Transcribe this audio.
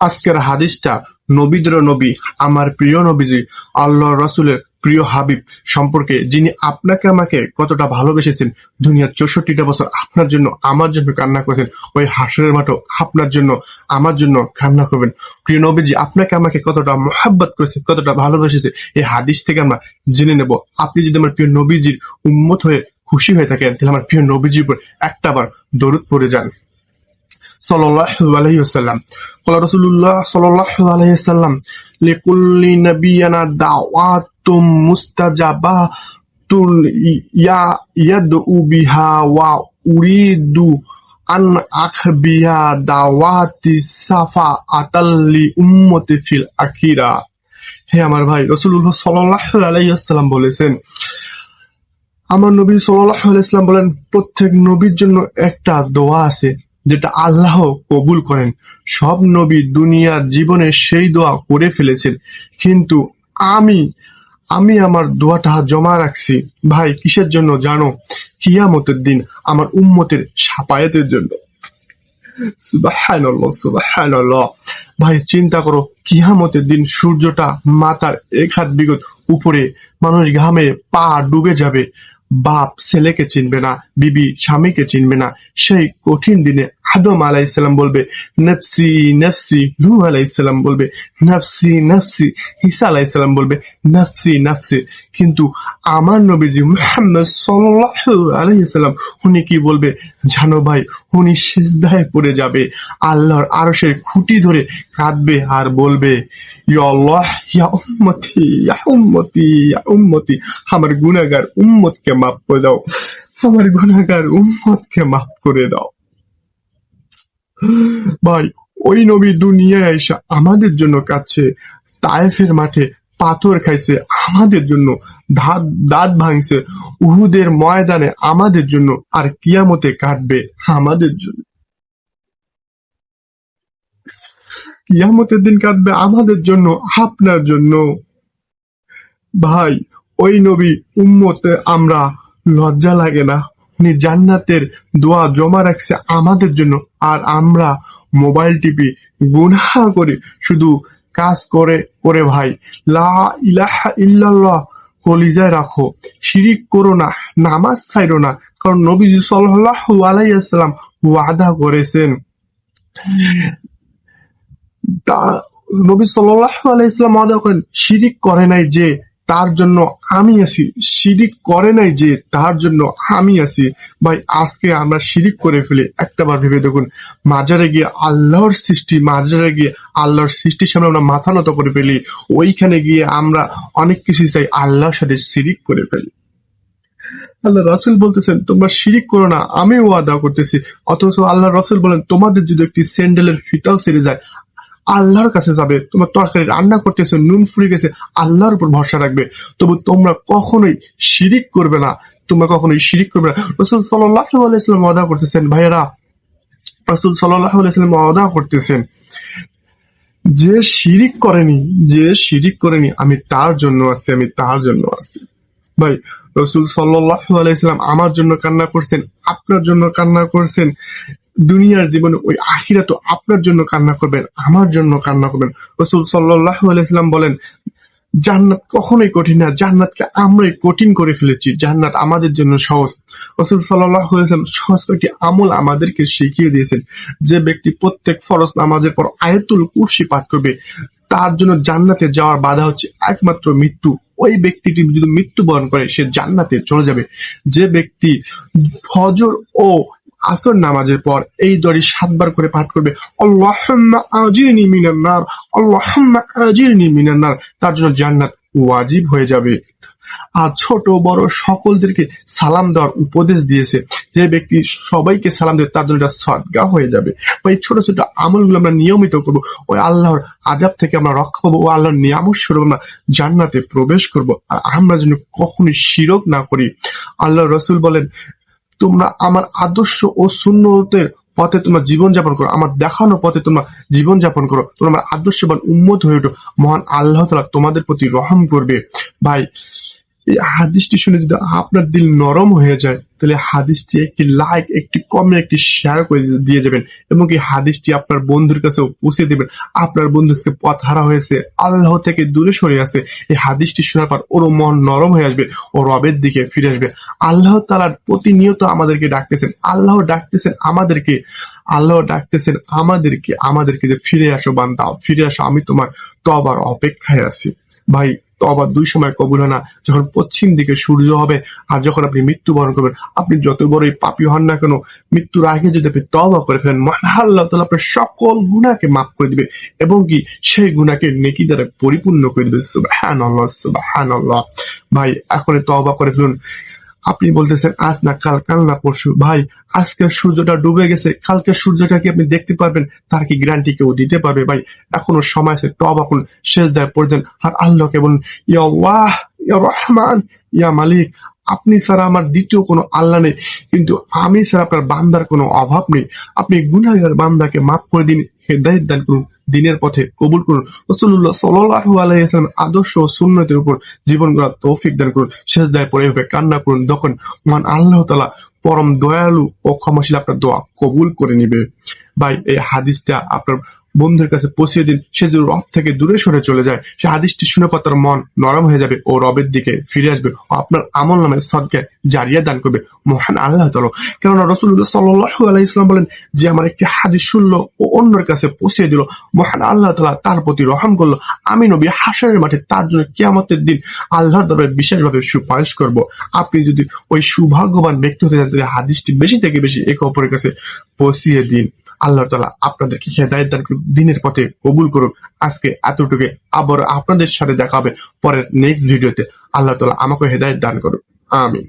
আজকের হাদিসটা নবীদের নবী, আমার প্রিয় নবীজি, আল্লাহ রসুলের প্রিয় হাবিব সম্পর্কে, যিনি আপনাকে আমাকে কতটা ভালোবেসেছেন, দুনিয়ার 64টা বছর আপনার জন্য আমার জন্য কান্না করেছেন, ওই হাসরের মাঠেও আপনার জন্য আমার জন্য কান্না করবেন। প্রিয় নবীজি আপনাকে আমাকে কতটা মহাব্বত করেছে, কতটা ভালোবেসেছে, এই হাদিস থেকে আমরা জেনে নেব। আপনি যদি আমার প্রিয় নবীজির উম্মত হয়ে খুশি হয়ে থাকেন, তাহলে আমার প্রিয় নবীজির উপর একটাবার দরুদ পড়ে যান সাল্লাল্লাহু আলাইহি ওয়াসাল্লাম। ক্বালা রাসূলুল্লাহ সাল্লাল্লাহু আলাইহি ওয়াসাল্লাম, লিকুল্লি নাবিয়্যিনা দাওয়াতুম মুস্তাজাবাতুল ইয়াদউ বিহা ওয়া উরিদু আন আখবিয়া দাওয়াতি সাফাআতাল লি উম্মতি ফিল আখিরা। হে আমার ভাই, রাসূলুল্লাহ সাল্লাল্লাহু আলাইহি ওয়াসাল্লাম বলেছেন, আমার নবী সাল্লাল্লাহু আলাইহি ওয়াসাল্লাম বলেন, প্রত্যেক নবীর জন্য একটা দোয়া আছে যেটা আল্লাহ কবুল করেন। সব নবী দুনিয়ার জীবনে সেই দোয়া করে ফেলেছেন, কিন্তু আমি আমি আমার দোয়াটা জমা রাখছি। ভাই, কিসের জন্য জানো? কিয়ামতের দিন আমার উম্মতের শাফায়াতের জন্য। সুবহানাল্লাহ, সুবহানাল্লাহ। ভাই, চিন্তা করো, কিয়ামতের দিন সূর্যটা মাথার এক হাত বিগত উপরে, মানুষ ঘামে পা ডুবে যাবে, বাপ ছেলেকে চিনবে না, বিবি স্বামীকে চিনবে না। সেই কঠিন দিনে আদম আলাইহিসসালাম বলবে নফসি নফসি, নূহ আলাইহিসসালাম বলবে নফসি নফসি, ঈসা আলাইহিসসালাম বলবে নফসি নফসি। কিন্তু আমার নবীজি মুহাম্মদ সাল্লাল্লাহু আলাইহি ওয়াসাল্লাম, উনি কি বলবে জানো ভাই? উনি সিজদায় পড়ে যাবে, আল্লাহর আরশের খুঁটি ধরে কাঁদবে আর বলবে, ইয়া আল্লাহ, ইয়া উম্মতি, ইয়া উম্মতি, ইয়া উম্মতি, আমার গুনাহগার উম্মতকে মাফ করে দাও, আমার গুনাহগার উম্মতকে মাফ করে দাও। ভাই, ওই নবী দুনিয়ায় আইসা আমাদের জন্য কাঁদছে, তায়েফের মাঠে পাথর খাইছে আমাদের জন্য, দাঁত ভাঙছে উহুদের ময়দানে আমাদের জন্য, আর কিয়ামতে কাটবে আমাদের জন্য। কিয়ামতের দিন কাটবে আমাদের জন্য, আপনার জন্য। ভাই, ওই নবী উম্মতে আমরা লজ্জা লাগে না? উনি জান্নাতের দোয়া জমা রাখছে আমাদের জন্য, আর আমরা মোবাইল টিপি, গুনাহ করি, শুধু কাজ করে করে। ভাই, লা ইলাহা ইল্লাল্লাহ কলিজায় রাখো, শিরিক করো না, নামাজ ছাইরো না, কারণ নবীজি সাল্লাল্লাহু আলাইহি ওয়াসাল্লাম ওয়াদা করেছেন, নবী সাল্লাল্লাহু আলাইহি ওয়াসাল্লাম ওয়াদা করেন, শিরিক করে নাই যে তার জন্য আমি আছি, শিরিক করে নাই যে তার জন্য আমি আছি। ভাই, আজকে আমরা শিরিক করে ফেলি, একটাবার ভেবে দেখুন, মাজারে গিয়ে আল্লাহর সৃষ্টির সামনে আমরা মাথা নত করে ফেলি, ওইখানে গিয়ে আমরা অনেক কিছু চাই, আল্লাহর সাথে শিরিক করে ফেলি। আল্লাহ রাসূল বলতেছেন তোমরা শিরিক করো না, আমি ওয়াদা করতেছি। অথচ আল্লাহ রাসূল বলেন, তোমাদের যদি একটি স্যান্ডেলের ফিতাও ছিঁড়ে যায়, আল্লাহর কাছে যাবে। তোমার তরকারি রান্না করতেছে, নুন ফুরিয়ে গেছে, আল্লাহর উপর ভরসা রাখবে। তবু তোমরা কখনোই শিরিক করবে না, তোমরা কখনোই শিরিক করবে না। রাসূল সাল্লাল্লাহু আলাইহি ওয়াসাল্লাম ওয়াদা করতেছেন, ভাইয়েরা, রাসূল সাল্লাল্লাহু আলাইহি ওয়াসাল্লাম ওয়াদা করতেছেন, যে শিরিক করেনি আমি তার জন্য আছি, আমি তার জন্য আছি। ভাই, রাসূল সাল্লাল্লাহু আলাইহি ওয়াসাল্লাম আমার জন্য কান্না করছেন, আপনার জন্য কান্না করছেন। দুনিয়ার জীবনে ওই আখিরাতও আপনার জন্য কান্না করবেন, আমার জন্য কান্না করবেন। রাসূল সাল্লাল্লাহু আলাইহি ওয়াসাল্লাম বলেন, জান্নাত কখনোই কঠিন না, জান্নাতকে আমরাই কঠিন করে ফেলেছি, জান্নাত আমাদের জন্য সহজ। রাসূল সাল্লাল্লাহু আলাইহি ওয়াসাল্লাম সহজ কয়েকটি আমল আমাদেরকে শিখিয়ে দিয়েছেন। যে ব্যক্তি প্রত্যেক ফরজ নামাজের পর আয়াতুল কুরসি পাঠ করবে, তার জন্য জান্নাতে যাওয়ার বাধা হচ্ছে একমাত্র মৃত্যু। ওই ব্যক্তিটি যদি মৃত্যুবরণ করে, সে জান্নাতে চলে যাবে। যে ব্যক্তি ফজর ও আসর নামাজের পর এই দোয়াটি 7 বার করে পাঠ করবে, আল্লাহুম্মা আজিরনি মিনান নার, আল্লাহুম্মা আজিরনি মিনান নার, তার জন্য জান্নাত ওয়াজিব হয়ে যাবে। আর ছোট বড় সকলদেরকে সালাম দেওয়ার উপদেশ দিয়েছে। যে ব্যক্তি সবাইকে সালাম দেবে, তার জন্য এটা সদকা হয়ে যাবে। এই ছোট ছোট আমলগুলো আমরা নিয়মিত করবো, ওই আল্লাহর আযাব থেকে আমরা রক্ষা পাবো, ও আল্লাহর নিয়ামত স্বরূপ আমরা জান্নাতে প্রবেশ করবো। আর আমরা যেন কখনোই শিরক না করি। আল্লাহ রাসূল বলেন, তোমরা আমার আদর্শ ও সুন্নতের পথে তোমরা জীবনযাপন করো, আমার দেখানো পথে তোমরা জীবনযাপন করো, তোমরা আমার আদর্শবান উম্মত হয়ে ওঠো, মহান আল্লাহ তাআলা তোমাদের প্রতি রহম করবে। ভাই, এই হাদিসটি শুনে যদি আপনার দিল নরম হয়ে যায়, তাহলে হাদিসটি একটি লাইক, একটি কমেন্ট, একটি শেয়ার করে দিয়ে যাবেন এবং এই হাদিসটি আপনার বন্ধুর কাছেও পৌঁছে দিবেন। আপনার বন্ধু আজকে পথ হারা হয়েছে, আল্লাহ থেকে দূরে সরে আছে, এই হাদিসটি শোনার পর ওর মন নরম হয়ে আসবে, ও রবের দিকে ফিরে আসবে। আল্লাহ তাআলা প্রতিনিয়ত আমাদেরকে ডাকতেছেন, আল্লাহ ডাকতেছেন আমাদেরকে, আল্লাহ ডাকতেছেন আমাদেরকে যে ফিরে আসো বান্দা, ফিরে আসো, আমি তোমার তওবার অপেক্ষায় আছি। ভাই, তওবা দুই সময় কবুল হয় না, যখন পশ্চিম দিকে সূর্য হবে আর যখন আপনি মৃত্যুবরণ করবেন। আপনি যত বড়ই পাপী হন না কেন, মৃত্যুর আগে যদি আপনি তওবা করে ফেলেন, আল্লাহ তাআলা আপনার সকল গুনাহকে মাফ করে দিবে এবং কি সেই গুনাহকে নেকি দ্বারা পরিপূর্ণ করে দিবে। সুবহানাল্লাহ, সুবহানাল্লাহ। ভাই, এখনই তওবা করে ফেলুন। আপনি বলতেছেন আজ না কাল, কাল না পরশু। ভাই, আজকের সূর্যটা ডুবে গেছে, কালকে সূর্যটা কি আপনি দেখতে পারবেন? তার কি গ্যারান্টি কেউ দিতে পারবে? ভাই, এখনো সময় আছে, তওবা করুন, সেজদায় পড়ে যান আর আল্লাহকে বলুন, ইয়া আল্লাহ, ইয়া রহমান, ইয়া মালিক, আপনি ছাড়া আমার দ্বিতীয় কোনো আল্লাহ নেই, কিন্তু আমি ছাড়া আপনার বান্দার কোনো অভাব নেই। আপনি গুনাহগার বান্দাকে মাফ করে দিন, হেদায়েত দান করুন, দিনের পথে কবুল করুন। রাসূলুল্লাহ সাল্লাল্লাহু আলাইহি ওয়াসাল্লাম আদর্শ ও সুন্নতের উপর জীবন গড়ার তৌফিক দান করুন। সেজদায় পড়ে এভাবে কান্না করুন, তখন মহান আল্লাহ তাআলা পরম দয়ালু ও ক্ষমাশীল আপনার দোয়া কবুল করে নিবে। ভাই, এই হাদিসটা আপনার বন্ধুর কাছে পৌঁছে দিন, সে যদি রব থেকে দূরে সরে চলে যায়, সে হাদিসটি শুনে পর তার মন নরম হয়ে যাবে, ও রবের দিকে ফিরে আসবে, ও আপনার আমল নামে সদকায়ে জারিয়া দান করবে মহান আল্লাহ তাআলা। কেননা রাসূলুল্লাহ সাল্লাল্লাহু আলাইহি ওয়াসাল্লাম বলেন, যে আমার একটি হাদিস শুনলো ও অন্যের কাছে পৌঁছে দিল, মহান আল্লাহ তাআলা তার প্রতি রহম করলো। আমি নবী হাশরের মাঠে তার জন্য কিয়ামতের দিন আল্লাহর দরবারে বিশেষভাবে সুপারিশ করব। আপনি যদি ওই সৌভাগ্যবান ব্যক্তি হতে চান, তাহলে হাদিসটি বেশি থেকে বেশি একে অপরের কাছে পৌঁছিয়ে দিন। আল্লাহ তাআলা আপনাদেরকে হেদায়েত দান করুক, দিনের পথে কবুল করুক। আজকে এতটুকু, আবার আপনাদের সাথে দেখা হবে পরের নেক্সট ভিডিওতে। আল্লাহ তাআলা আমাকে হেদায়েত দান করুক। আমিন।